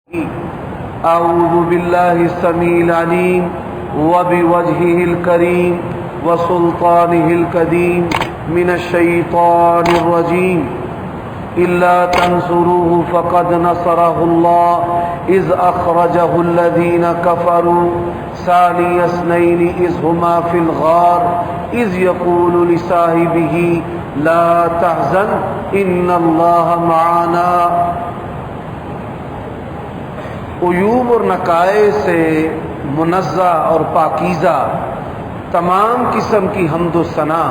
أعوذ بالله السميع العليم وبوجهه الكريم وسلطانه القديم من الشيطان الرجيم إلا تنصروه فقد نصره الله إذ أخرجه الذين كفروا ثاني اثنين إذ هما في الغار إذ يقول لصاحبه لا تحزن إن الله معنا۔ عیوب اور نقائص سے منزہ اور پاکیزہ تمام قسم کی حمد و ثنا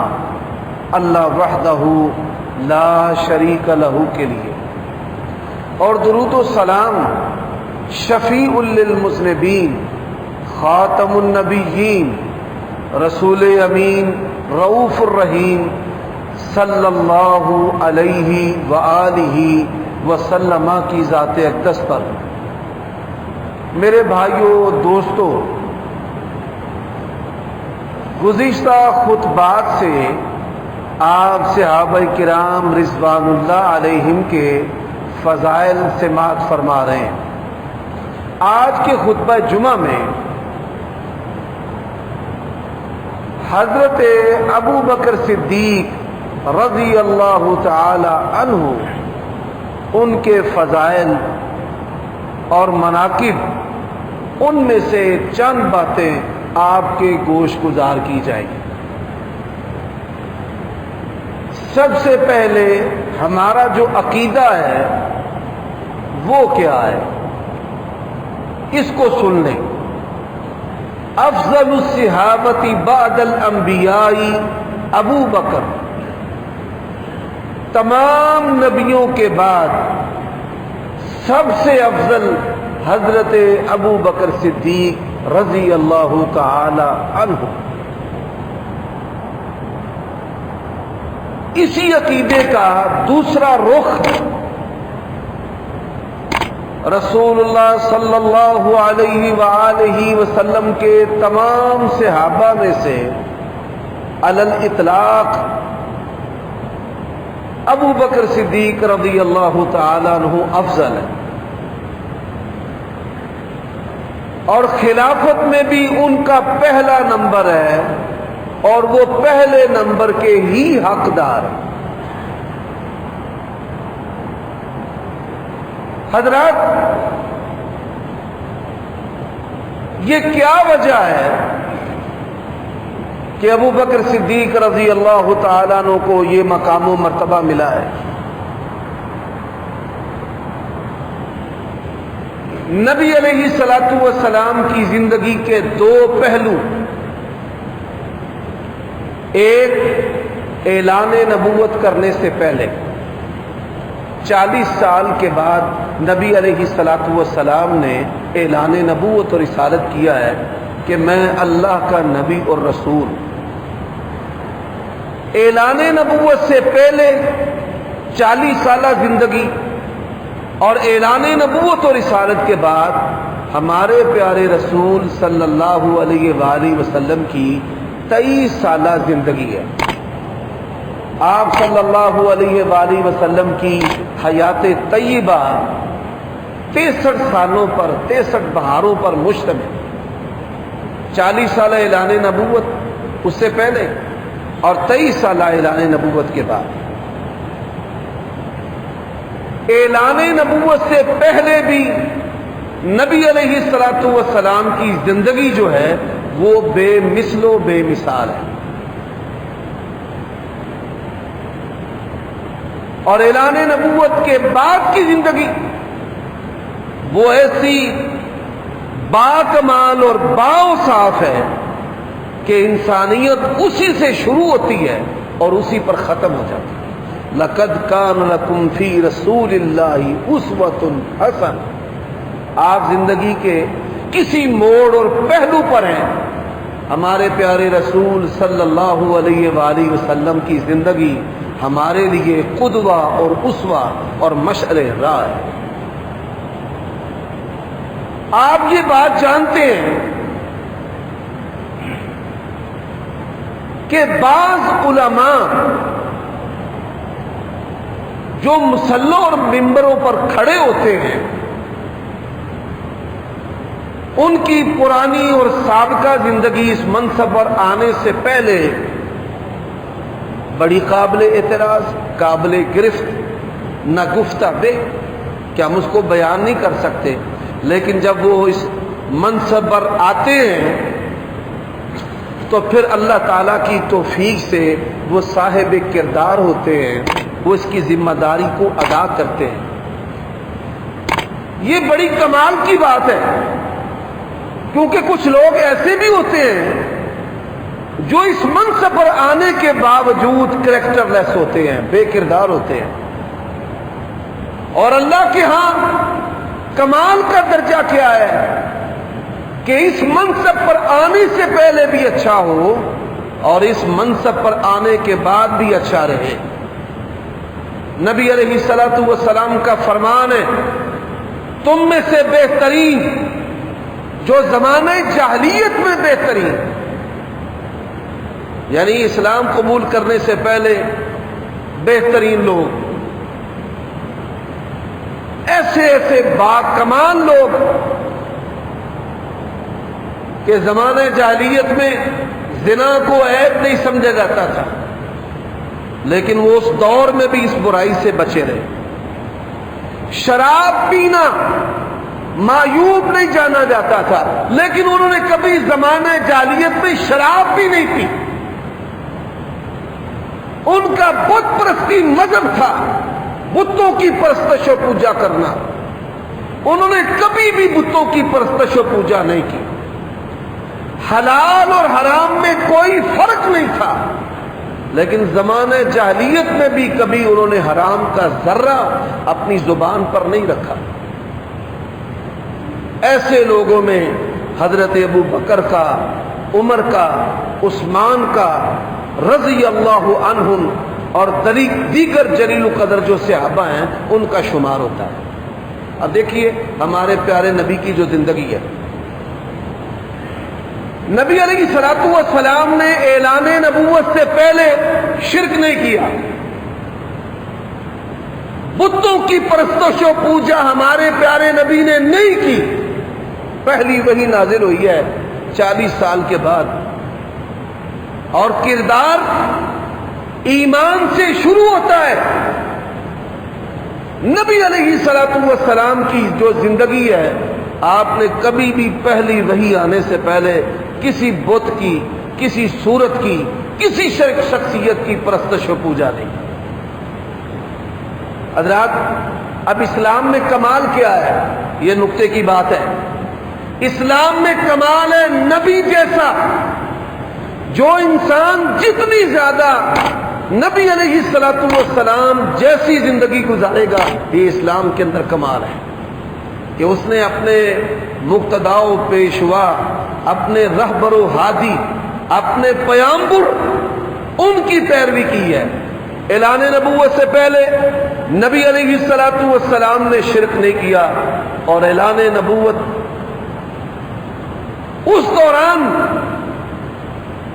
اللہ وحدہ لا شریک لہ کے لیے، اور درود و سلام شفیع للمذنبین خاتم النبیین رسول امین رؤوف الرحیم صلی اللہ علیہ وآلہ وسلم کی ذات اقدس پر۔ میرے بھائیوں دوستو، گزشتہ خطبات سے آپ صحابہ کرام رضوان اللہ علیہم کے فضائل سماعت فرما رہے ہیں۔ آج کے خطبہ جمعہ میں حضرت ابو بکر صدیق رضی اللہ تعالی عنہ، ان کے فضائل اور مناقب، ان میں سے چند باتیں آپ کے گوش گزار کی جائیں گی۔ سب سے پہلے ہمارا جو عقیدہ ہے وہ کیا ہے، اس کو سن لیں۔ افضل الصحابۃ بعد الانبیاء ابو بکر، تمام نبیوں کے بعد سب سے افضل حضرت ابو بکر صدیق رضی اللہ تعالی عنہ۔ اسی عقیدے کا دوسرا رخ رسول اللہ صلی اللہ علیہ وآلہ وسلم کے تمام صحابہ میں سے علی الاطلاق ابو بکر صدیق رضی اللہ تعالی عنہ افضل ہے، اور خلافت میں بھی ان کا پہلا نمبر ہے، اور وہ پہلے نمبر کے ہی حقدار ہیں۔ حضرات، یہ کیا وجہ ہے کہ ابو بکر صدیق رضی اللہ تعالیٰ عنہ کو یہ مقام و مرتبہ ملا ہے؟ نبی علیہ الصلوۃ والسلام کی زندگی کے دو پہلو، ایک اعلان نبوت کرنے سے پہلے 40 سال کے بعد نبی علیہ الصلوۃ والسلام نے اعلان نبوت اور رسالت کیا ہے کہ میں اللہ کا نبی اور رسول۔ اعلان نبوت سے پہلے 40 سالہ زندگی اور اعلان نبوت اور رسالت کے بعد ہمارے پیارے رسول صلی اللہ علیہ وآلہ وسلم کی 23 سالہ زندگی ہے۔ آپ صلی اللہ علیہ وآلہ وسلم کی حیات طیبہ 63 سالوں پر، 63 بہاروں پر مشتمل۔ 40 سالہ اعلان نبوت اس سے پہلے اور 23 سالہ اعلان نبوت کے بعد۔ اعلان نبوت سے پہلے بھی نبی علیہ الصلوۃ والسلام کی زندگی جو ہے وہ بے مثل و بے مثال ہے، اور اعلان نبوت کے بعد کی زندگی وہ ایسی باکمال اور باوصاف ہے کہ انسانیت اسی سے شروع ہوتی ہے اور اسی پر ختم ہو جاتی ہے۔ لَقَدْ كَانَ لَكُمْ فِي رَسُولِ اللَّهِ أُسْوَةٌ حَسَنَةٌ۔ آپ زندگی کے کسی موڑ اور پہلو پر ہیں، ہمارے پیارے رسول صلی اللہ علیہ وآلہ وسلم کی زندگی ہمارے لیے قدوہ اور اسوہ اور مشعل راہ ہے۔ آپ یہ بات جانتے ہیں کہ بعض علماء جو مسلوں اور ممبروں پر کھڑے ہوتے ہیں ان کی پرانی اور سابقہ زندگی اس منصب پر آنے سے پہلے بڑی قابل اعتراض، قابل گرفت، نہ گفتہ بے کہ ہم اس کو بیان نہیں کر سکتے، لیکن جب وہ اس منصب پر آتے ہیں تو پھر اللہ تعالیٰ کی توفیق سے وہ صاحب کردار ہوتے ہیں، وہ اس کی ذمہ داری کو ادا کرتے ہیں۔ یہ بڑی کمال کی بات ہے، کیونکہ کچھ لوگ ایسے بھی ہوتے ہیں جو اس منصب پر آنے کے باوجود کریکٹر لیس ہوتے ہیں، بے کردار ہوتے ہیں، اور اللہ کے ہاں کمال کا درجہ کیا ہے کہ اس منصب پر آنے سے پہلے بھی اچھا ہو اور اس منصب پر آنے کے بعد بھی اچھا رہے۔ نبی علیہ الصلوۃ والسلام کا فرمان ہے، تم میں سے بہترین جو زمانہ جاہلیت میں بہترین، یعنی اسلام قبول کرنے سے پہلے بہترین لوگ، ایسے ایسے باکمال لوگ کہ زمانہ جاہلیت میں زنا کو عیب نہیں سمجھا جاتا تھا، لیکن وہ اس دور میں بھی اس برائی سے بچے رہے۔ شراب پینا معیوب نہیں جانا جاتا تھا، لیکن انہوں نے کبھی زمانہ جاہلیت میں شراب بھی نہیں پی۔ ان کا بت پرستی مذہب تھا، بتوں کی پرستش و پوجا کرنا، انہوں نے کبھی بھی بتوں کی پرستش و پوجا نہیں کی۔ حلال اور حرام میں کوئی فرق نہیں تھا، لیکن زمانہ جاہلیت میں بھی کبھی انہوں نے حرام کا ذرہ اپنی زبان پر نہیں رکھا۔ ایسے لوگوں میں حضرت ابو بکر کا، عمر کا، عثمان کا رضی اللہ عنہم اور دیگر جلیل القدر جو صحابہ ہیں ان کا شمار ہوتا ہے۔ اب دیکھیے ہمارے پیارے نبی کی جو زندگی ہے، نبی علیہ الصلوۃ والسلام نے اعلان نبوت سے پہلے شرک نہیں کیا، بتوں کی پرستش و پوجا ہمارے پیارے نبی نے نہیں کی۔ پہلی وحی نازل ہوئی ہے 40 سال کے بعد، اور کردار ایمان سے شروع ہوتا ہے۔ نبی علیہ الصلوۃ والسلام کی جو زندگی ہے، آپ نے کبھی بھی پہلی وحی آنے سے پہلے کسی بت کی، کسی صورت کی، کسی شخصیت کی پرستش و پوجا نہیں۔ حضرات، اب اسلام میں کمال کیا ہے؟ یہ نقطے کی بات ہے۔ اسلام میں کمال ہے نبی جیسا، جو انسان جتنی زیادہ نبی علیہ الصلوۃ والسلام جیسی زندگی گزارے گا، یہ اسلام کے اندر کمال ہے کہ اس نے اپنے مقتدا و پیشوا، اپنے رہبر و ہادی، اپنے پیامبر، ان کی پیروی کی ہے۔ اعلان نبوت سے پہلے نبی علیہ الصلوۃ والسلام نے شرک نہیں کیا، اور اعلان نبوت اس دوران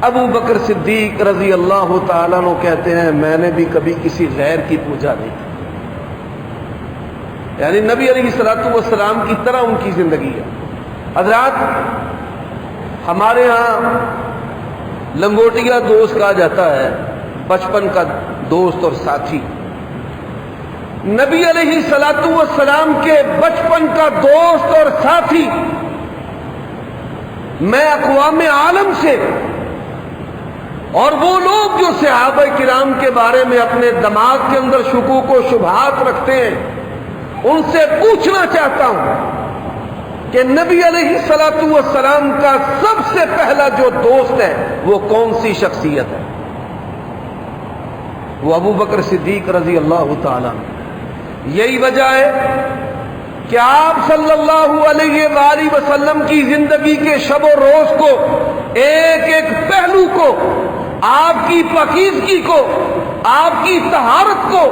ابو بکر صدیق رضی اللہ تعالیٰ عنہ کہتے ہیں میں نے بھی کبھی کسی غیر کی پوجا نہیں کی، یعنی نبی علیہ الصلوۃ والسلام کی طرح ان کی زندگی ہے۔ حضرات، ہمارے ہاں لنگوٹیا دوست کہا جاتا ہے، بچپن کا دوست اور ساتھی۔ نبی علیہ الصلوۃ والسلام کے بچپن کا دوست اور ساتھی میں اقوام عالم سے، اور وہ لوگ جو صحابہ کرام کے بارے میں اپنے دماغ کے اندر شکوک و شبہات رکھتے ہیں، ان سے پوچھنا چاہتا ہوں کہ نبی علیہ الصلوۃ والسلام کا سب سے پہلا جو دوست ہے وہ کون سی شخصیت ہے؟ وہ ابو بکر صدیق رضی اللہ تعالیٰ۔ یہی وجہ ہے کہ آپ صلی اللہ علیہ وآلہ وسلم کی زندگی کے شب و روز کو، ایک ایک پہلو کو، آپ کی پاکیزگی کو، آپ کی طہارت کو،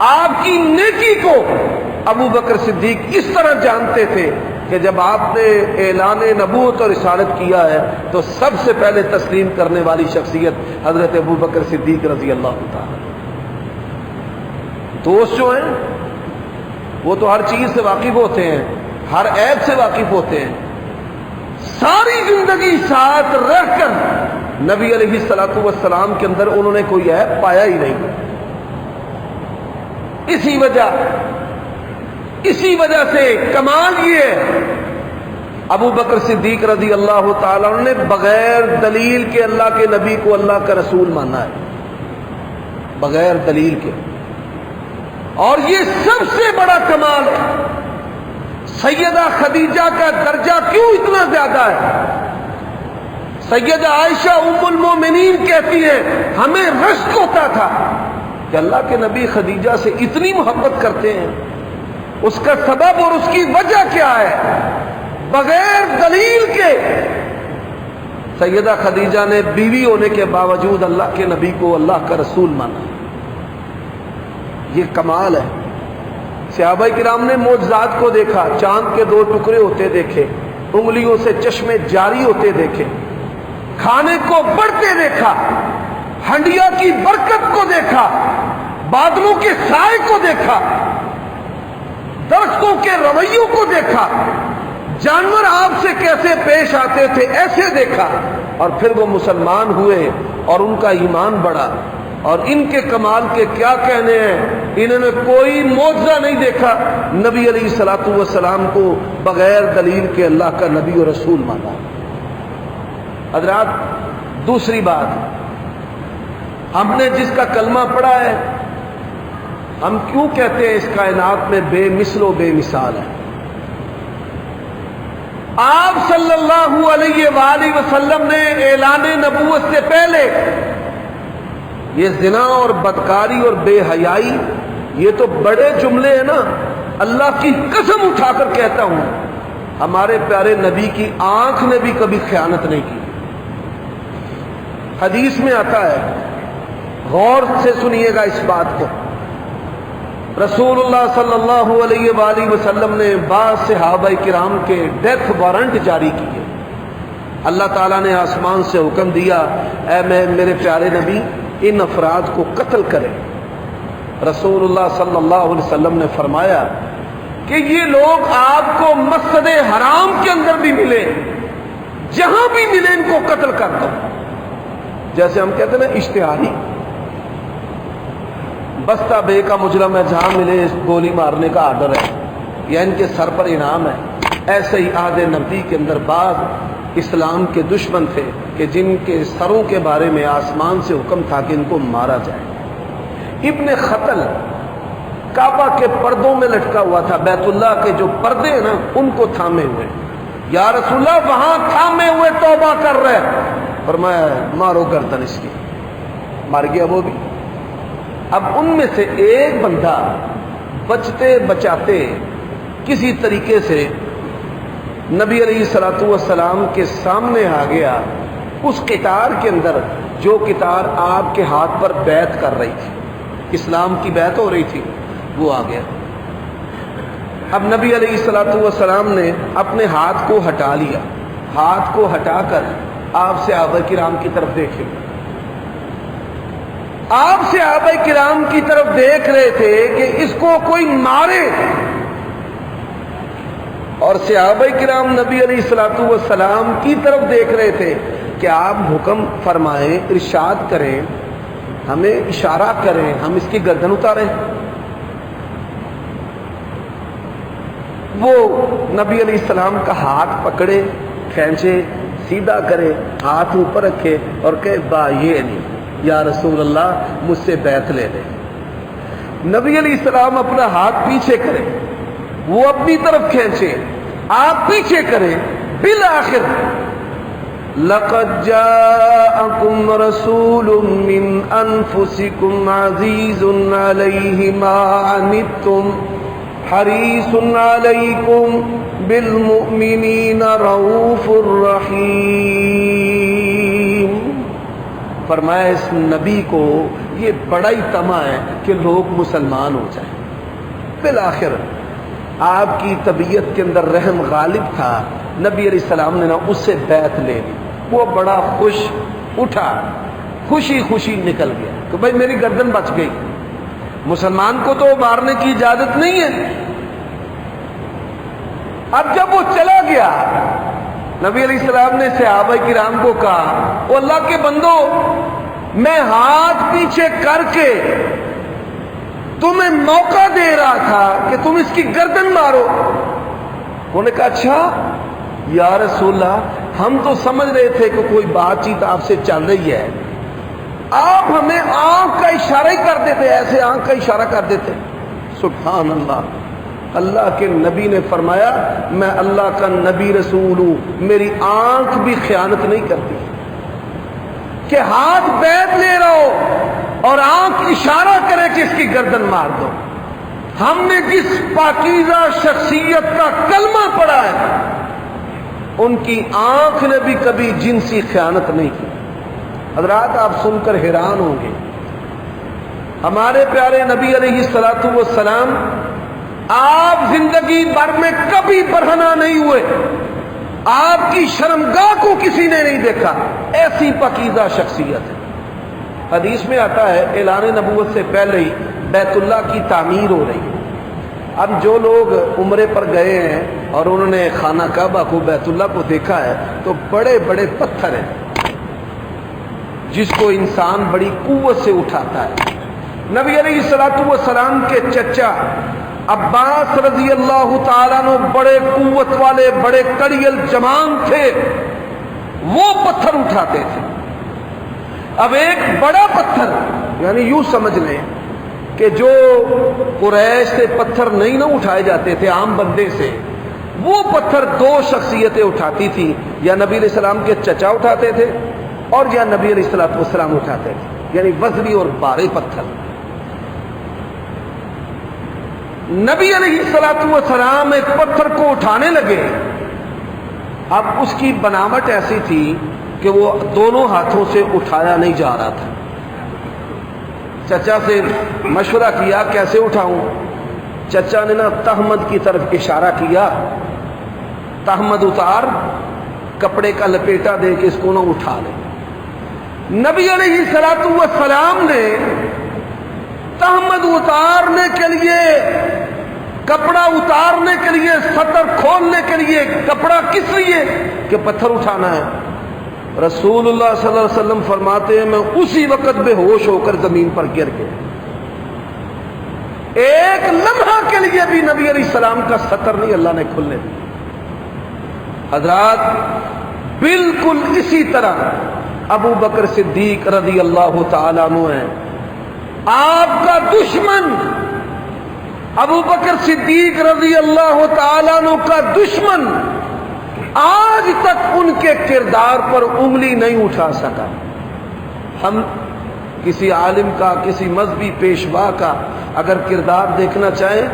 آپ کی نیکی کو ابو بکر صدیق اس طرح جانتے تھے کہ جب آپ نے اعلان نبوت اور رسالت کیا ہے تو سب سے پہلے تسلیم کرنے والی شخصیت حضرت ابو بکر صدیق رضی اللہ تعالی۔ دوست جو ہیں وہ تو ہر چیز سے واقف ہوتے ہیں، ہر عیب سے واقف ہوتے ہیں، ساری زندگی ساتھ رہ کر نبی علیہ الصلوۃ والسلام کے اندر انہوں نے کوئی عیب پایا ہی نہیں. اسی وجہ سے کمال یہ ہے ابو بکر صدیق رضی اللہ تعالیٰ عنہ نے بغیر دلیل کے اللہ کے نبی کو اللہ کا رسول مانا ہے، بغیر دلیل کے. اور یہ سب سے بڑا کمال ہے. سیدہ خدیجہ کا درجہ کیوں اتنا زیادہ ہے؟ سیدہ عائشہ ام المومنین کہتی ہے ہمیں رشک ہوتا تھا کہ اللہ کے نبی خدیجہ سے اتنی محبت کرتے ہیں، اس کا سبب اور اس کی وجہ کیا ہے؟ بغیر دلیل کے سیدہ خدیجہ نے بیوی ہونے کے باوجود اللہ کے نبی کو اللہ کا رسول مانا. یہ کمال ہے. صحابہ کرام نے معجزات کو دیکھا، چاند کے 2 ٹکڑے ہوتے دیکھے، انگلیوں سے چشمے جاری ہوتے دیکھے، کھانے کو بڑھتے دیکھا، ہنڈیا کی برکت کو دیکھا، بادلوں کے سائے کو دیکھا، درختوں کے رویوں کو دیکھا، جانور آپ سے کیسے پیش آتے تھے ایسے دیکھا، اور پھر وہ مسلمان ہوئے اور ان کا ایمان بڑھا. اور ان کے کمال کے کیا کہنے ہیں؟ انہوں نے کوئی معجزہ نہیں دیکھا، نبی علیہ الصلوۃ والسلام کو بغیر دلیل کے اللہ کا نبی و رسول مانا. حضرات دوسری بات، ہم نے جس کا کلمہ پڑھا ہے ہم کیوں کہتے ہیں اس کائنات میں بے مثل و بے مثال ہے؟ آپ صلی اللہ علیہ وآلہ وسلم نے اعلان نبوت سے پہلے یہ زنا اور بدکاری اور بے حیائی، یہ تو بڑے جملے ہیں نا. اللہ کی قسم اٹھا کر کہتا ہوں ہمارے پیارے نبی کی آنکھ نے بھی کبھی خیانت نہیں کی. حدیث میں آتا ہے، غور سے سنیے گا اس بات کو. رسول اللہ صلی اللہ علیہ وآلہ وسلم نے بعض صحابہ کرام کے ڈیتھ وارنٹ جاری کیے. اللہ تعالیٰ نے آسمان سے حکم دیا، اے میرے پیارے نبی ان افراد کو قتل کرے. رسول اللہ صلی اللہ علیہ وسلم نے فرمایا کہ یہ لوگ آپ کو مسجد حرام کے اندر بھی ملے، جہاں بھی ملے ان کو قتل کر دو. جیسے ہم کہتے ہیں نا اشتہاری، بستہ بے کا مجرم ہے، جہاں ملے گولی مارنے کا آرڈر ہے یا ان کے سر پر انعام ہے. ایسے ہی عہد نبی کے اندر بعض اسلام کے دشمن تھے کہ جن کے سروں کے بارے میں آسمان سے حکم تھا کہ ان کو مارا جائے. ابن خطل کعبہ کے پردوں میں لٹکا ہوا تھا، بیت اللہ کے جو پردے ہیں نا ان کو تھامے ہوئے. یا رسول اللہ وہاں تھامے ہوئے توبہ کر رہے. فرمایا مارو گردن اس کی. مار گیا وہ بھی. اب ان میں سے ایک بندہ بچتے بچاتے کسی طریقے سے نبی علیہ الصلوۃ والسلام کے سامنے آ گیا. اس قطار کے اندر جو قطار آپ کے ہاتھ پر بیعت کر رہی تھی، اسلام کی بیعت ہو رہی تھی، وہ آ گیا. اب نبی علیہ الصلوۃ والسلام نے اپنے ہاتھ کو ہٹا لیا. ہاتھ کو ہٹا کر آپ صحابہ کرام کی طرف دیکھے. آپ صحابہ کرام کی طرف دیکھ رہے تھے کہ اس کو کوئی مارے، اور صحابہ کرام نبی علیہ الصلوۃ والسلام کی طرف دیکھ رہے تھے کہ آپ حکم فرمائیں، ارشاد کریں، ہمیں اشارہ کریں، ہم اس کی گردن اتاریں. وہ نبی علیہ السلام کا ہاتھ پکڑے، کھینچے، سیدھا کرے، ہاتھ اوپر رکھے اور کہے با یہ نہیں یا رسول اللہ مجھ سے بیعت لے لے. نبی علیہ السلام اپنا ہاتھ پیچھے کرے، وہ اپنی طرف کھینچے، آپ پیچھے کریں. بالآخر لقد جاءکم رسول من انفسکم عزیز علیہ ما عنتم حریص علیکم بالمؤمنین رؤوف الرحیم. فرمایا اس نبی کو یہ بڑا ہی طمع ہے کہ لوگ مسلمان ہو جائیں. بالآخر آپ کی طبیعت کے اندر رحم غالب تھا، نبی علیہ السلام نے اس سے بیعت لے لی. وہ بڑا خوش اٹھا، خوشی خوشی نکل گیا کہ بھائی میری گردن بچ گئی. مسلمان کو تو مارنے کی اجازت نہیں ہے. اب جب وہ چلا گیا نبی علیہ السلام نے صحابہ کرام کو کہا او اللہ کے بندو، میں ہاتھ پیچھے کر کے تمہیں موقع دے رہا تھا کہ تم اس کی گردن مارو. انہوں نے کہا اچھا یا رسول اللہ، ہم تو سمجھ رہے تھے کہ کوئی بات چیت آپ سے چل رہی ہے، آپ ہمیں آنکھ کا اشارہ ہی کر دیتے، ایسے آنکھ کا اشارہ کر دیتے. سبحان اللہ. اللہ کے نبی نے فرمایا میں اللہ کا نبی رسول ہوں، میری آنکھ بھی خیانت نہیں کرتی کہ ہاتھ بیت لے رہا ہو اور آنکھ اشارہ کرے کہ اس کی گردن مار دو. ہم نے جس پاکیزہ شخصیت کا کلمہ پڑھا ہے ان کی آنکھ نے بھی کبھی جنسی خیانت نہیں کی. حضرات آپ سن کر حیران ہوں گے، ہمارے پیارے نبی علیہ الصلوۃ والسلام آپ زندگی بھر میں کبھی برہنہ نہیں ہوئے، آپ کی شرمگاہ کو کسی نے نہیں دیکھا، ایسی پاکیزہ شخصیت ہے. حدیث میں آتا ہے اعلان نبوت سے پہلے ہی بیت اللہ کی تعمیر ہو رہی ہے. اب جو لوگ عمرے پر گئے ہیں اور انہوں نے خانہ کعبہ کو، بیت اللہ کو دیکھا ہے تو بڑے بڑے پتھر ہیں جس کو انسان بڑی قوت سے اٹھاتا ہے. نبی علیہ الصلوۃ والسلام کے چچا عباس رضی اللہ تعالیٰ عنہ بڑے قوت والے، بڑے کڑیل جوان تھے، وہ پتھر اٹھاتے تھے. اب ایک بڑا پتھر، یعنی یوں سمجھ لیں کہ جو قریش سے پتھر نہیں نہ اٹھائے جاتے تھے عام بندے سے، وہ پتھر دو شخصیتیں اٹھاتی تھی، یا نبی علیہ السلام کے چچا اٹھاتے تھے اور یا نبی علیہ الصلوۃ والسلام اٹھاتے تھے، یعنی وزنی اور بھاری پتھر. نبی علیہ الصلوۃ والسلام ایک پتھر کو اٹھانے لگے. اب اس کی بناوٹ ایسی تھی کہ وہ دونوں ہاتھوں سے اٹھایا نہیں جا رہا تھا. چچا سے مشورہ کیا کیسے اٹھاؤں؟ چچا نے نا تحمد کی طرف اشارہ کیا، تحمد اتار، کپڑے کا لپیٹا دے کے اس کو نہ اٹھا لے. نبی علیہ الصلوۃ والسلام نے تحمد اتارنے کے لیے، کپڑا اتارنے کے لیے، سطر کھولنے کے لیے، کپڑا کس لیے کہ پتھر اٹھانا ہے. رسول اللہ صلی اللہ علیہ وسلم فرماتے ہیں میں اسی وقت بے ہوش ہو کر زمین پر گر گیا. ایک لمحہ کے لیے بھی نبی علیہ السلام کا سطر نہیں اللہ نے کھلنے دیا. حضرات بالکل اسی طرح ابو بکر صدیق رضی اللہ تعالیٰ عنہ ہیں. آپ کا دشمن ابو بکر صدیق رضی اللہ تعالیٰ عنہ کا دشمن آج تک ان کے کردار پر انگلی نہیں اٹھا سکا. ہم کسی عالم کا، کسی مذہبی پیشوا کا اگر کردار دیکھنا چاہیں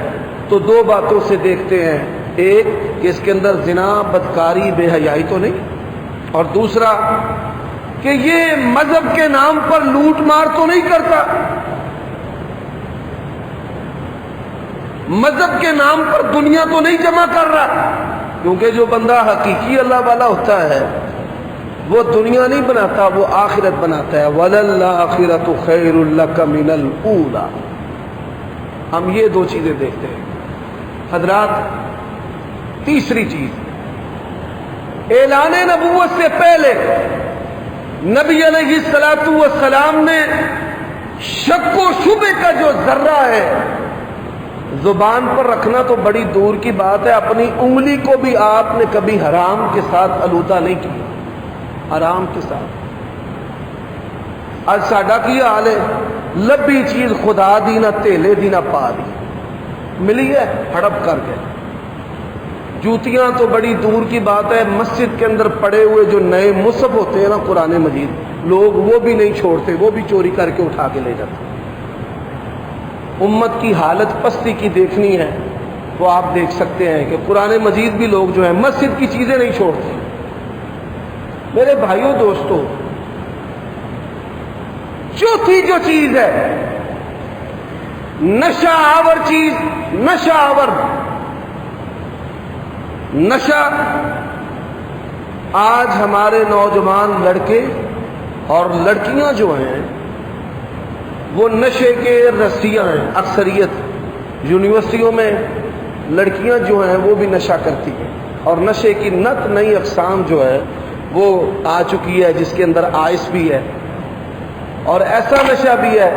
تو دو باتوں سے دیکھتے ہیں. ایک کہ اس کے اندر زنا، بدکاری، بے حیائی تو نہیں، اور دوسرا کہ یہ مذہب کے نام پر لوٹ مار تو نہیں کرتا، مذہب کے نام پر دنیا تو نہیں جمع کر رہا. کیونکہ جو بندہ حقیقی اللہ والا ہوتا ہے وہ دنیا نہیں بناتا، وہ آخرت بناتا ہے. وَلَلْآخِرَةُ خَيْرٌ لَكَ مِنَ الْأُولَى. ہم یہ دو چیزیں دیکھتے ہیں. حضرات تیسری چیز، اعلان نبوت سے پہلے نبی علیہ الصلوۃ والسلام نے شک و شبہ کا جو ذرہ ہے زبان پر رکھنا تو بڑی دور کی بات ہے، اپنی انگلی کو بھی آپ نے کبھی حرام کے ساتھ آلودہ نہیں کیا، حرام کے ساتھ. آج ساڈا کی حال ہے، لبی چیز خدا دی نہ تیلے دی نہ پا دی، ملی ہے ہڑپ کر کے. جوتیاں تو بڑی دور کی بات ہے، مسجد کے اندر پڑے ہوئے جو نئے مصحف ہوتے ہیں نا قرآن مجید، لوگ وہ بھی نہیں چھوڑتے، وہ بھی چوری کر کے اٹھا کے لے جاتے. امت کی حالت پستی کی دیکھنی ہے تو آپ دیکھ سکتے ہیں کہ قرآن مجید بھی لوگ جو ہیں مسجد کی چیزیں نہیں چھوڑتے. میرے بھائیوں دوستو، چوتھی جو چیز ہے نشہ آور چیز، نشہ آور نشہ. آج ہمارے نوجوان لڑکے اور لڑکیاں جو ہیں وہ نشے کے رسیاں ہیں. اکثریت یونیورسٹیوں میں لڑکیاں جو ہیں وہ بھی نشہ کرتی ہیں. اور نشے کی نت نئی اقسام جو ہے وہ آ چکی ہے، جس کے اندر آئس بھی ہے، اور ایسا نشہ بھی ہے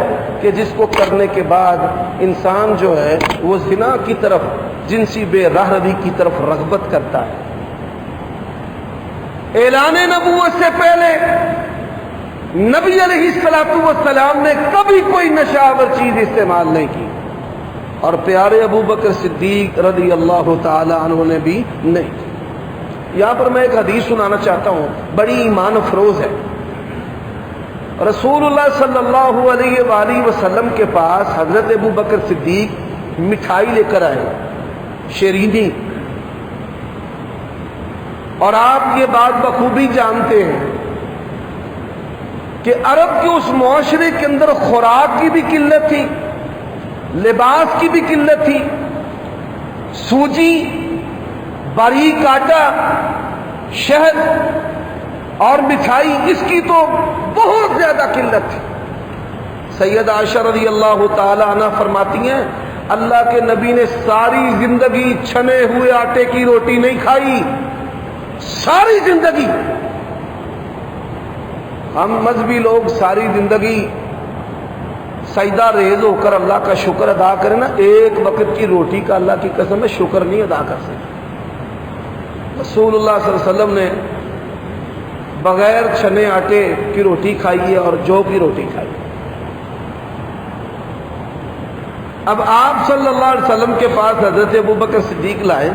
کہ جس کو کرنے کے بعد انسان جو ہے وہ زنا کی طرف، جنسی بے راہ روی کی طرف رغبت کرتا ہے۔ اعلان نبوت سے پہلے نبی علیہ السلام نے کبھی کوئی نشہ آور چیز استعمال نہیں کی، اور پیارے ابو بکر صدیق رضی اللہ تعالی عنہ نے بھی نہیں کی۔ یہاں پر میں ایک حدیث سنانا چاہتا ہوں، بڑی ایمان افروز ہے۔ رسول اللہ صلی اللہ علیہ وآلہ وسلم کے پاس حضرت ابو بکر صدیق مٹھائی لے کر آئے، شیرینی، اور آپ یہ بات بخوبی جانتے ہیں کہ عرب کے اس معاشرے کے اندر خوراک کی بھی قلت تھی، لباس کی بھی قلت تھی، سوجی، باریک آٹا، شہد اور مٹھائی، اس کی تو بہت زیادہ قلت تھی۔ سید عائشہ رضی اللہ تعالی عنہ فرماتی ہیں اللہ کے نبی نے ساری زندگی چھنے ہوئے آٹے کی روٹی نہیں کھائی، ساری زندگی۔ ہم مذہبی لوگ ساری زندگی سجدہ ریز ہو کر اللہ کا شکر ادا کریں نا، ایک وقت کی روٹی کا اللہ کی قسم میں شکر نہیں ادا کر سکتے۔ رسول اللہ صلی اللہ علیہ وسلم نے بغیر چھنے آٹے کی روٹی کھائی ہے اور جو کی روٹی کھائی ہے۔ اب آپ صلی اللہ علیہ وسلم کے پاس حضرت ابو بکر صدیق لائے،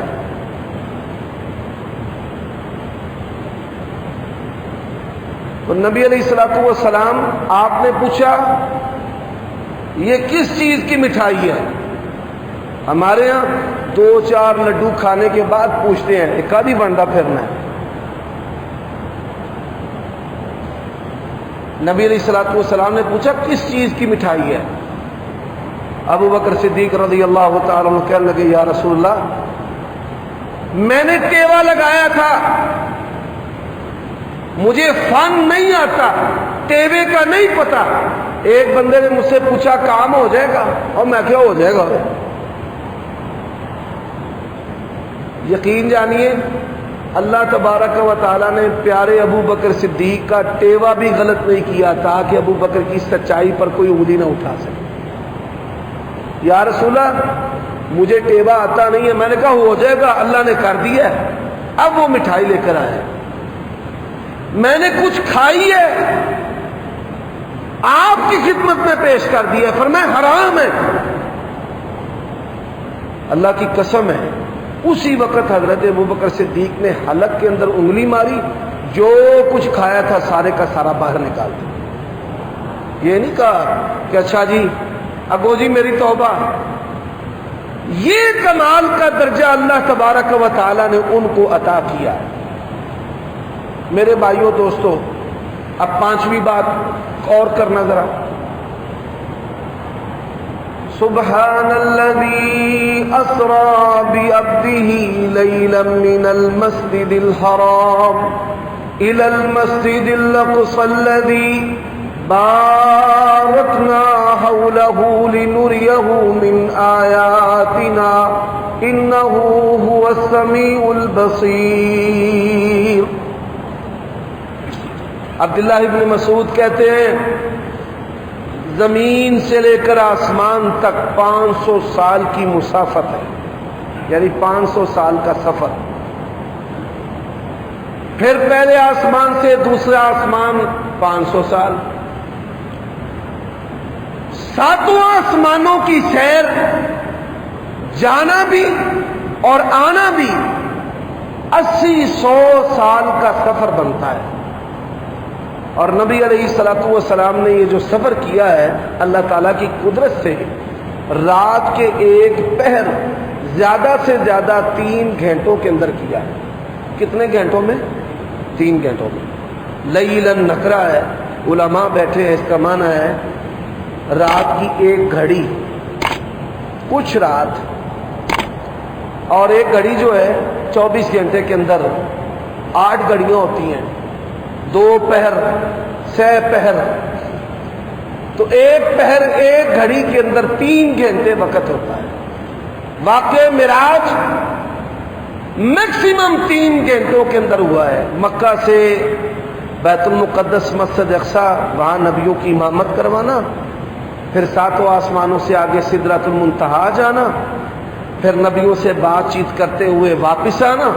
تو نبی علیہ السلام آپ نے پوچھا یہ کس چیز کی مٹھائی ہے؟ ہمارے ہاں 2-4 لڈو کھانے کے بعد پوچھتے ہیں ایک آدھی بنڈا پھرنا ہے۔ نبی علیہ السلام نے پوچھا کس چیز کی مٹھائی ہے؟ ابو بکر صدیق رضی اللہ تعالیٰ عنہ کہنے لگے یا رسول اللہ میں نے ٹیوا لگایا تھا، مجھے فن نہیں آتا، ٹیوے کا نہیں پتا۔ ایک بندے نے مجھ سے پوچھا کام ہو جائے گا، اور میں کیا ہو جائے گا؟ یقین جانیے اللہ تبارک و تعالیٰ نے پیارے ابو بکر صدیق کا ٹیوا بھی غلط نہیں کیا تاکہ ابو بکر کی سچائی پر کوئی انگلی نہ اٹھا سکے۔ یا رسول اللہ مجھے ٹیوا آتا نہیں ہے، میں نے کہا ہو جائے گا، اللہ نے کر دیا ہے۔ اب وہ مٹھائی لے کر آئے، میں نے کچھ کھائی ہے، آپ کی خدمت میں پیش کر دیا، فرمایا حرام ہے۔ اللہ کی قسم ہے اسی وقت حضرت ابوبکر صدیق نے حلق کے اندر انگلی ماری، جو کچھ کھایا تھا سارے کا سارا باہر نکال دیا۔ یہ نہیں کہا کہ اچھا جی اگو جی میری توبہ۔ یہ کمال کا درجہ اللہ تبارک و تعالی نے ان کو عطا کیا۔ میرے بھائیوں دوستو، اب 5ویں بات اور کرنا ذرا۔ سبحان الذي اسرى بعبده ليلا من المسجد الحرام الى المسجد الاقصى الذي باركنا حوله لنريه من آياتنا انه هو السميع البصير۔ عبداللہ ابن مسعود کہتے ہیں زمین سے لے کر آسمان تک 500 سال کی مسافت ہے، یعنی 500 سال کا سفر۔ پھر پہلے آسمان سے دوسرا آسمان 500 سال، 7 آسمانوں کی سیر، جانا بھی اور آنا بھی 80-100 سال کا سفر بنتا ہے۔ اور نبی علیہ السلام نے یہ جو سفر کیا ہے اللہ تعالیٰ کی قدرت سے رات کے ایک پہر زیادہ سے زیادہ 3 گھنٹوں کے اندر کیا ہے۔ کتنے گھنٹوں میں؟ 3 گھنٹوں میں۔ لیلاً نکرا ہے، علماء بیٹھے ہیں، اس کا معنی ہے رات کی 1 گھڑی، کچھ رات، اور 1 گھڑی جو ہے 24 گھنٹے کے اندر 8 گھڑیاں ہوتی ہیں، 2 پہر، 6 پہر، تو 1 پہر 1 گھڑی کے اندر 3 گھنٹے وقت ہوتا ہے۔ واقع معراج میکسیمم 3 گھنٹوں کے اندر ہوا ہے۔ مکہ سے بیت المقدس مسجد اقصی، وہاں نبیوں کی امامت کروانا، پھر 7 آسمانوں سے آگے سدرۃ المنتہا جانا، پھر نبیوں سے بات چیت کرتے ہوئے واپس آنا،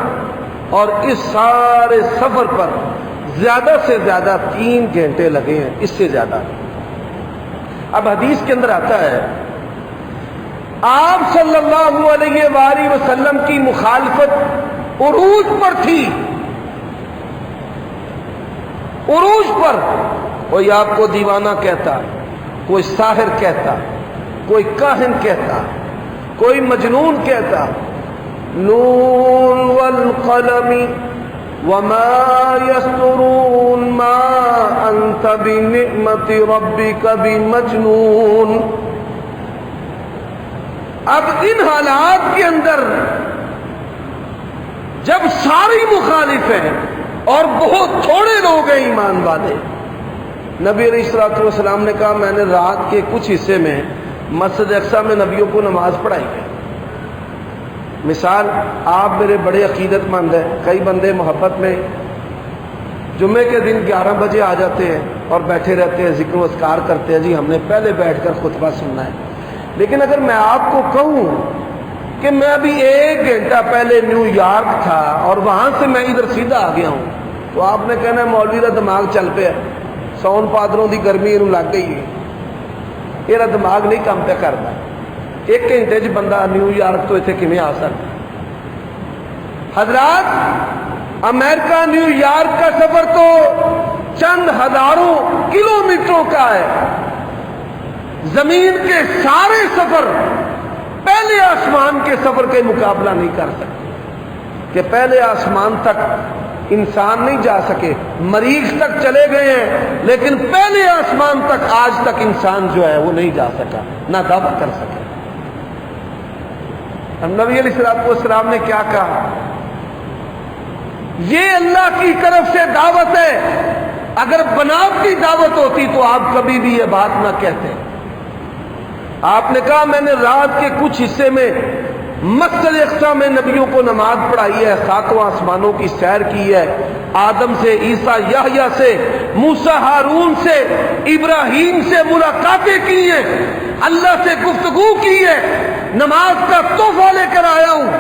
اور اس سارے سفر پر زیادہ سے زیادہ 3 گھنٹے لگے ہیں، اس سے زیادہ۔ اب حدیث کے اندر آتا ہے آپ صلی اللہ علیہ وآلہ وسلم کی مخالفت عروج پر تھی، عروج پر کوئی آپ کو دیوانہ کہتا، کوئی ساحر کہتا، کوئی کاہن کہتا، کوئی مجنون کہتا، نون والقلم وما يسطرون ما انت بنعمت ربك بمجنون۔ اب ان حالات کے اندر جب ساری مخالف ہیں اور بہت تھوڑے لوگ ہیں ایمان والے، نبی علیہ الصلوۃ والسلام نے کہا میں نے رات کے کچھ حصے میں مسجد اقصی میں نبیوں کو نماز پڑھائی ہے۔ مثال، آپ میرے بڑے عقیدت مند ہیں، کئی بندے محبت میں جمعے کے دن 11 بجے آ جاتے ہیں اور بیٹھے رہتے ہیں، ذکر و اذکار کرتے ہیں، جی ہم نے پہلے بیٹھ کر خطبہ سننا ہے۔ لیکن اگر میں آپ کو کہوں کہ میں ابھی 1 گھنٹہ پہلے نیو یارک تھا اور وہاں سے میں ادھر سیدھا آ گیا ہوں، تو آپ نے کہنا مولوی کا دماغ چل پیا، سون پادروں کی گرمی انہوں لگ گئی ہے، یہ دماغ نہیں کام پہ کرتا۔ 1 گھنٹے چ بندہ نیو یارک تو اتنے کیویں آ سکتا؟ حضرات، امریکہ نیو یارک کا سفر تو چند ہزاروں کلومیٹروں کا ہے، زمین کے سارے سفر پہلے آسمان کے سفر کے مقابلہ نہیں کر سکتے، کہ پہلے آسمان تک انسان نہیں جا سکے، مریخ تک چلے گئے ہیں، لیکن پہلے آسمان تک آج تک انسان جو ہے وہ نہیں جا سکا، نہ دعویٰ کر سکے۔ نبی علیہ الصلوۃ والسلام نے کیا کہا؟ یہ اللہ کی طرف سے دعوت ہے، اگر بناوٹی دعوت ہوتی تو آپ کبھی بھی یہ بات نہ کہتے۔ آپ نے کہا میں نے رات کے کچھ حصے میں مسجد اقصی میں نبیوں کو نماز پڑھائی ہے، 7 آسمانوں کی سیر کی ہے، آدم سے، عیسیٰ، یحییٰ سے، موسیٰ، ہارون سے، ابراہیم سے ملاقاتیں کی ہیں، اللہ سے گفتگو کی ہے، نماز کا تحفہ لے کر آیا ہوں،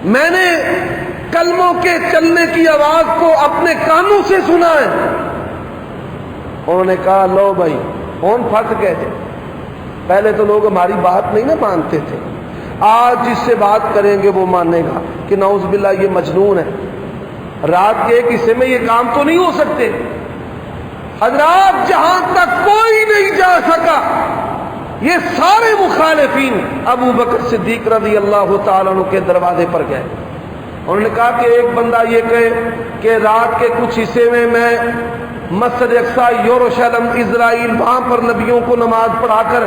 میں نے کلموں کے چلنے کی آواز کو اپنے کانوں سے سنا ہے۔ انہوں نے کہا لو بھائی کون پھٹ گئے تھے، پہلے تو لوگ ہماری بات نہیں نہ مانتے تھے، آج جس سے بات کریں گے وہ مانے گا کہ نعوذ باللہ یہ مجنون ہے، رات کے ایک حصے میں یہ کام تو نہیں ہو سکتے۔ حضرات، جہاں تک کوئی نہیں جا سکا، یہ سارے مخالفین ابو بکر صدیق رضی اللہ تعالیٰ عنہ کے دروازے پر گئے۔ انہوں نے کہا کہ ایک بندہ یہ کہے کہ رات کے کچھ حصے میں مسجد اقصی، یروشلم، اسرائیل، وہاں پر نبیوں کو نماز پڑھا کر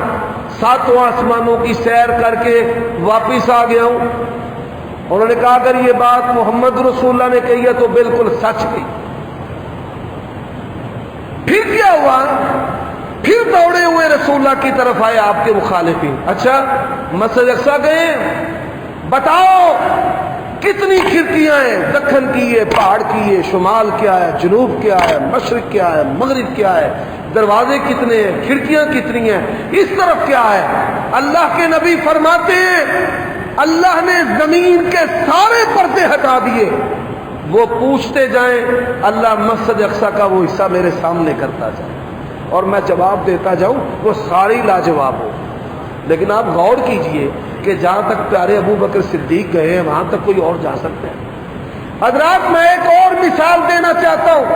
7 آسمانوں کی سیر کر کے واپس آ گیا ہوں۔ انہوں نے کہا اگر یہ بات محمد رسول اللہ نے کہی ہے تو بالکل سچ کہی۔ پھر کیا ہوا؟ پھر دوڑے ہوئے رسول اللہ کی طرف آئے آپ کے مخالفین، اچھا مسجد اقصی گئے، بتاؤ کتنی کھڑکیاں ہیں، دکن کی ہے، پہاڑ کی ہے، شمال کیا ہے، جنوب کیا ہے، مشرق کیا ہے، مغرب کیا ہے، دروازے کتنے ہیں، کھڑکیاں کتنی ہیں، اس طرف کیا ہے؟ اللہ کے نبی فرماتے ہیں اللہ نے زمین کے سارے پردے ہٹا دیے، وہ پوچھتے جائیں، اللہ مسجد اقصی کا وہ حصہ میرے سامنے کرتا جائے اور میں جواب دیتا جاؤں، وہ ساری لاجواب ہو۔ لیکن آپ غور کیجئے کہ جہاں تک پیارے ابو بکر صدیق گئے ہیں وہاں تک کوئی اور جا سکتا ہے؟ حضرات، میں ایک اور مثال دینا چاہتا ہوں،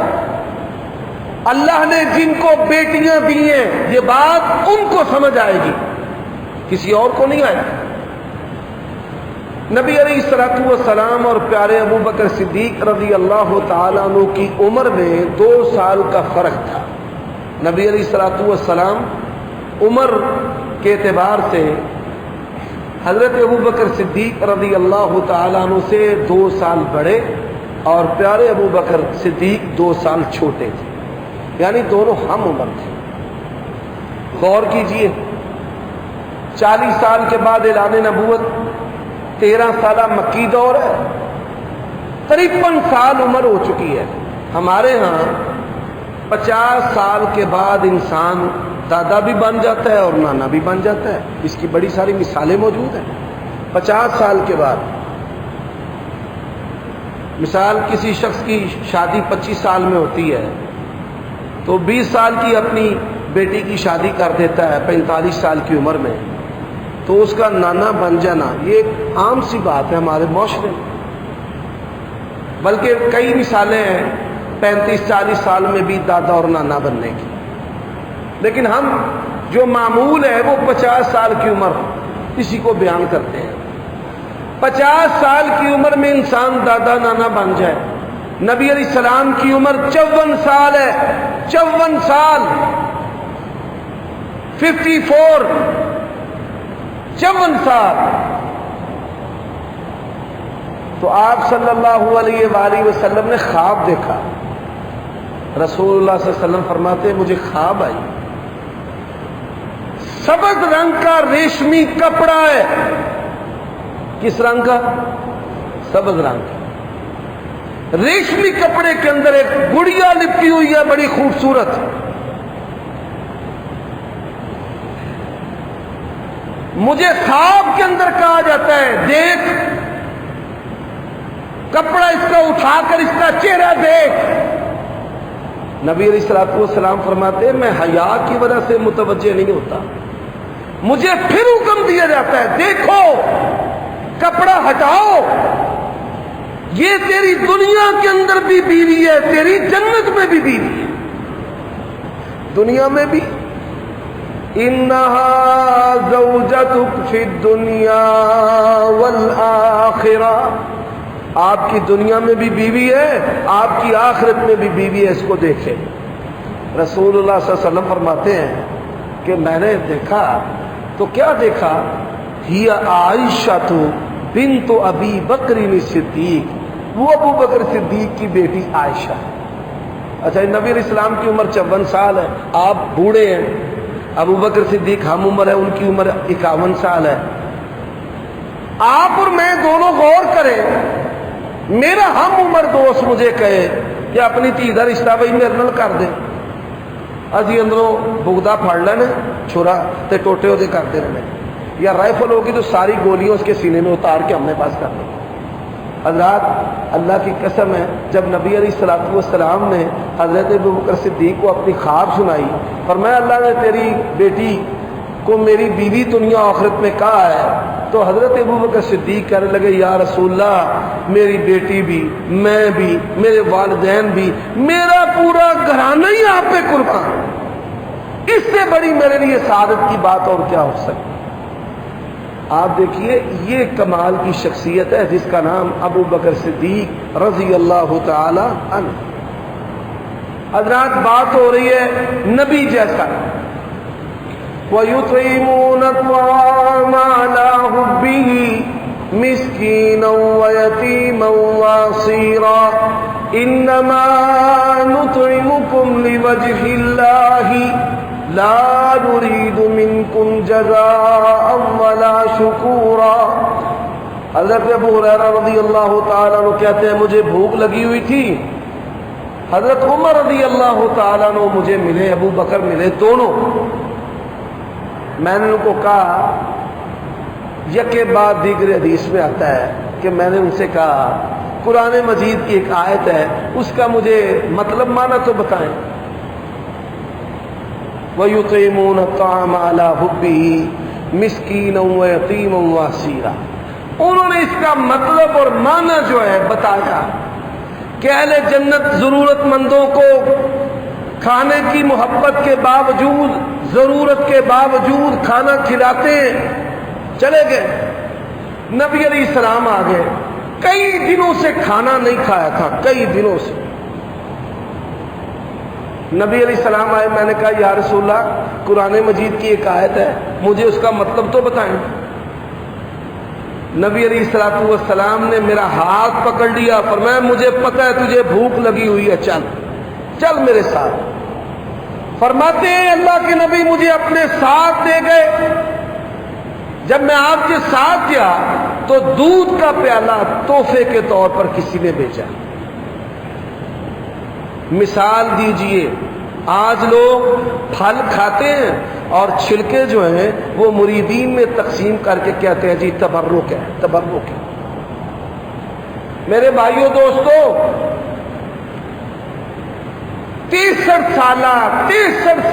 اللہ نے جن کو بیٹیاں دی ہیں یہ بات ان کو سمجھ آئے گی، کسی اور کو نہیں آئے گی۔ نبی علیہ الصلوۃ والسلام اور پیارے ابو بکر صدیق رضی اللہ تعالیٰ عنہ کی عمر میں 2 سال کا فرق تھا۔ نبی علیہ الصلوۃ والسلام عمر کے اعتبار سے حضرت ابو بکر صدیق رضی اللہ تعالیٰ عنہ سے 2 سال بڑے اور پیارے ابو بکر صدیق 2 سال چھوٹے تھے، یعنی دونوں ہم عمر تھے۔ غور کیجئے، 40 سال کے بعد اعلان نبوت، 13 سالہ مکی دور ہے، 53 سال عمر ہو چکی ہے. ہمارے ہاں 50 سال کے بعد انسان دادا بھی بن جاتا ہے اور نانا بھی بن جاتا ہے. اس کی بڑی ساری مثالیں موجود ہیں. 50 سال کے بعد مثال کسی شخص کی شادی 25 سال میں ہوتی ہے تو 20 سال کی اپنی بیٹی کی شادی کر دیتا ہے 45 سال کی عمر میں، تو اس کا نانا بن جانا یہ ایک عام سی بات ہے ہمارے معاشرے میں. بلکہ کئی مثالیں ہیں 35-40 سال میں بھی دادا اور نانا بننے کی. لیکن ہم جو معمول ہے وہ 50 سال کی عمر اسی کو بیان کرتے ہیں. 50 سال کی عمر میں انسان دادا نانا بن جائے. نبی علیہ السلام کی عمر 54 سال ہے. 54 سال 54 54 سال. تو آپ صلی اللہ علیہ وآلہ وسلم نے خواب دیکھا. رسول اللہ صلی اللہ علیہ وسلم فرماتے ہیں مجھے خواب آئی، سبز رنگ کا ریشمی کپڑا ہے. کس رنگ کا؟ سبز رنگ کا. ریشمی کپڑے کے اندر ایک گڑیا لپٹی ہوئی ہے بڑی خوبصورت. مجھے خواب کے اندر کہا جاتا ہے دیکھ کپڑا اس کا اٹھا کر اس کا چہرہ دیکھ. نبی علیہ الصلوۃ والسلام فرماتے ہیں میں حیا کی وجہ سے متوجہ نہیں ہوتا. مجھے پھر حکم دیا جاتا ہے دیکھو کپڑا ہٹاؤ، یہ تیری دنیا کے اندر بھی بیوی ہے، تیری جنت میں بھی بیوی ہے. دنیا میں بھی انہا زوجتک فی الدنیا والآخرہ، آپ کی دنیا میں بھی بیوی ہے، آپ کی آخرت میں بھی بیوی ہے. اس کو دیکھیں. رسول اللہ صلی اللہ علیہ وسلم فرماتے ہیں کہ میں نے دیکھا تو کیا دیکھا؟ ہی عائشہ بنت ابی بکر صدیق، وہ ابو بکر صدیق کی بیٹی عائشہ. اچھا نبی علیہ السلام کی عمر 54 سال ہے، آپ بوڑھے ہیں. ابو بکر صدیق ہم عمر ہے، ان کی عمر 51 سال ہے. آپ اور میں دونوں غور کریں. میرا ہم عمر دوست مجھے کہے کہ اپنی دھی کا رشتہ بھائی میرے نال کر دے، ابھی اندروں بگدا پھڑ لینے چھرا تے ٹوٹے وہ کرتے رہنے، یا رائفل ہوگی تو ساری گولیاں اس کے سینے میں اتار کے ہم نے پاس کر دی. حضرات اللہ کی قسم ہے جب نبی علیہ الصلوۃ والسلام نے حضرت ابو بکر صدیق کو اپنی خواب سنائی، فرمایا اللہ نے تیری بیٹی کو میری بیوی دنیا آخرت میں کہا ہے، تو حضرت ابو بکر صدیق کہنے لگے یا رسول اللہ میری بیٹی بھی، میں بھی، میرے والدین بھی، میرا پورا گھرانہ ہی آپ پہ قربان. اس سے بڑی میرے لیے سعادت کی بات اور کیا ہو سکتی. آپ دیکھیے یہ کمال کی شخصیت ہے جس کا نام ابو بکر صدیق رضی اللہ تعالی عنہ. حضرات بات ہو رہی ہے نبی جیسا. وَيُطْعِمُونَ الطَّعَامَ عَلَى حُبِّهِ مِسْكِينًا وَيَتِيمًا وَأَسِيرًا إِنَّمَا نُطْعِمُكُمْ لِوَجْهِ اللَّهِ لَا نُرِيدُ مِنكُمْ جَزَاءً وَلَا شُكُورًا. حضرت ابو ہریرہ رضی اللہ تعالیٰ عنہ کہتے ہیں مجھے بھوک لگی ہوئی تھی. حضرت عمر رضی اللہ تعالیٰ عنہ مجھے ملے، ابو بکر ملے، دونوں. میں نے ان کو کہا یکے بعد دیگر حدیث میں آتا ہے کہ میں نے ان سے کہا قرآن مجید کی ایک آیت ہے اس کا مجھے مطلب معنی تو بتائیں. وَيُطْعِمُونَ الطَّعَامَ عَلَى حُبِّهِ مِسْكِينًا وَيَتِيمًا وَأَسِيرًا. انہوں نے اس کا مطلب اور معنی جو ہے بتایا کہ اہل جنت ضرورت مندوں کو کھانے کی محبت کے باوجود، ضرورت کے باوجود کھانا کھلاتے ہیں. چلے گئے نبی علیہ السلام آ گئے، کئی دنوں سے کھانا نہیں کھایا تھا، کئی دنوں سے. نبی علیہ السلام آئے، میں نے کہا یا رسول اللہ قرآن مجید کی ایک آیت ہے مجھے اس کا مطلب تو بتائیں. نبی علیہ الصلوۃ والسلام نے میرا ہاتھ پکڑ لیا، فرمایا مجھے پتہ ہے تجھے بھوک لگی ہوئی ہے، چل چل میرے ساتھ. فرماتے ہیں اللہ کے نبی مجھے اپنے ساتھ لے گئے. جب میں آپ کے ساتھ گیا تو دودھ کا پیالہ تحفے کے طور پر کسی نے بیچا۔ مثال دیجئے، آج لوگ پھل کھاتے ہیں اور چھلکے جو ہیں وہ مریدین میں تقسیم کر کے کہتے ہیں جی تبرک ہے، تبرک ہے۔ میرے بھائیوں دوستو، 63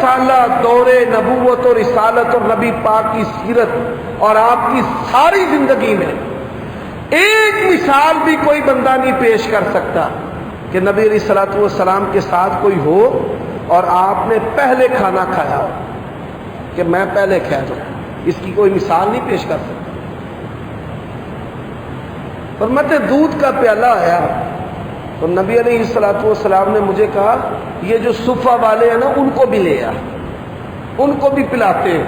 سالہ دور نبوت اور رسالت اور نبی پاک کی سیرت اور آپ کی ساری زندگی میں ایک مثال بھی کوئی بندہ نہیں پیش کر سکتا کہ نبی علیہ الصلوۃ والسلام کے ساتھ کوئی ہو اور آپ نے پہلے کھانا کھایا ہو کہ میں پہلے کھا جاؤں، اس کی کوئی مثال نہیں پیش کر سکتا۔ فرماتے دودھ کا پیالہ آیا تو نبی علیہ الصلوۃ والسلام نے مجھے کہا یہ جو صفہ والے ہیں نا ان کو بھی لے آ، ان کو بھی پلاتے ہیں۔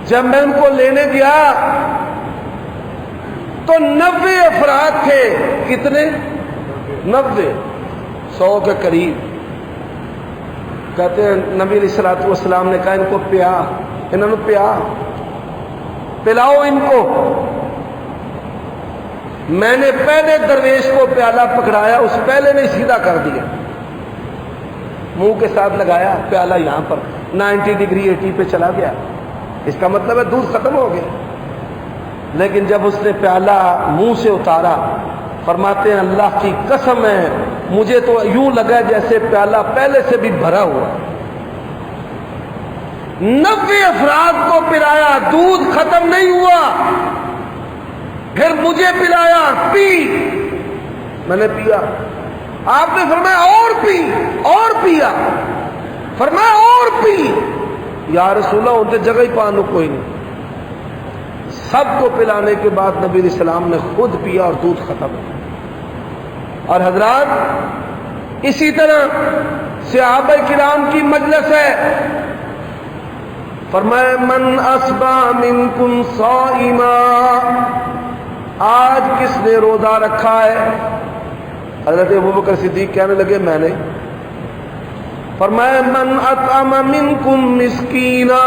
جب میں ان کو لینے گیا تو 90 افراد تھے۔ کتنے؟ 90، 100 کے قریب۔ کہتے ہیں نبی علیہ الصلوۃ والسلام نے کہا ان کو پیا، انہوں نے پلاؤ ان کو۔ میں نے پہلے درویش کو پیالہ پکڑایا، اس پہلے نے سیدھا کر دیا، منہ کے ساتھ لگایا، پیالہ یہاں پر 90 ڈگری 80 پہ چلا گیا۔ اس کا مطلب ہے دودھ ختم ہو گیا۔ لیکن جب اس نے پیالہ منہ سے اتارا، فرماتے ہیں اللہ کی قسم ہے مجھے تو یوں لگا جیسے پیالہ پہلے سے بھی بھرا ہوا۔ 90 افراد کو پلایا، دودھ ختم نہیں ہوا۔ پھر مجھے پلایا، پی، میں نے پیا۔ آپ نے فرمایا اور پی، اور پیا، فرمایا اور پی۔ یا رسول اللہ ان سے جگہ ہی پانو کوئی نہیں۔ سب کو پلانے کے بعد نبی علیہ السلام نے خود پیا اور دودھ ختم ہو۔ اور حضرات اسی طرح صحابہ کرام کی مجلس ہے، فرمایا من اصبح منکم صائما، آج کس نے روزہ رکھا ہے؟ حضرت ابوبکر صدیق کہنے لگے میں نے۔ فرمایا من اطعم منکم مسکینا،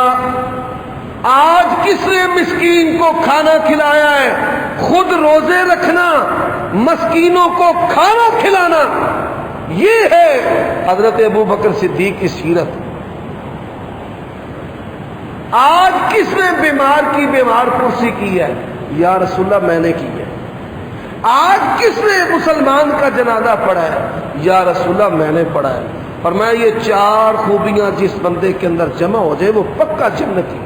آج کس نے مسکین کو کھانا کھلایا ہے؟ خود روزے رکھنا، مسکینوں کو کھانا کھلانا، یہ ہے حضرت ابوبکر صدیق کی سیرت۔ آج کس نے بیمار کی بیمار پرسی کی ہے؟ یا رسول اللہ میں نے کی ہے۔ آج کس نے مسلمان کا جنازہ پڑھا ہے؟ یا رسول اللہ میں نے پڑھا ہے۔ فرمایا یہ 4 خوبیاں جس بندے کے اندر جمع ہو جائے وہ پکا جنتی۔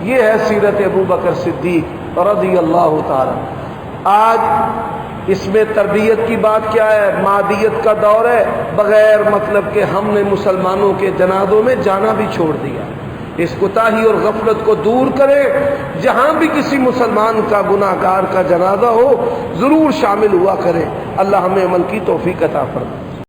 یہ ہے سیرت ابوبکر صدیق رضی اللہ تعالی۔ آج اس میں تربیت کی بات کیا ہے؟ مادیت کا دور ہے، بغیر مطلب کہ ہم نے مسلمانوں کے جنازوں میں جانا بھی چھوڑ دیا۔ اس کوتاہی اور غفلت کو دور کرے، جہاں بھی کسی مسلمان کا گناہ گار کا جنازہ ہو ضرور شامل ہوا کرے۔ اللہ ہمیں عمل کی توفیق عطا فرمائے۔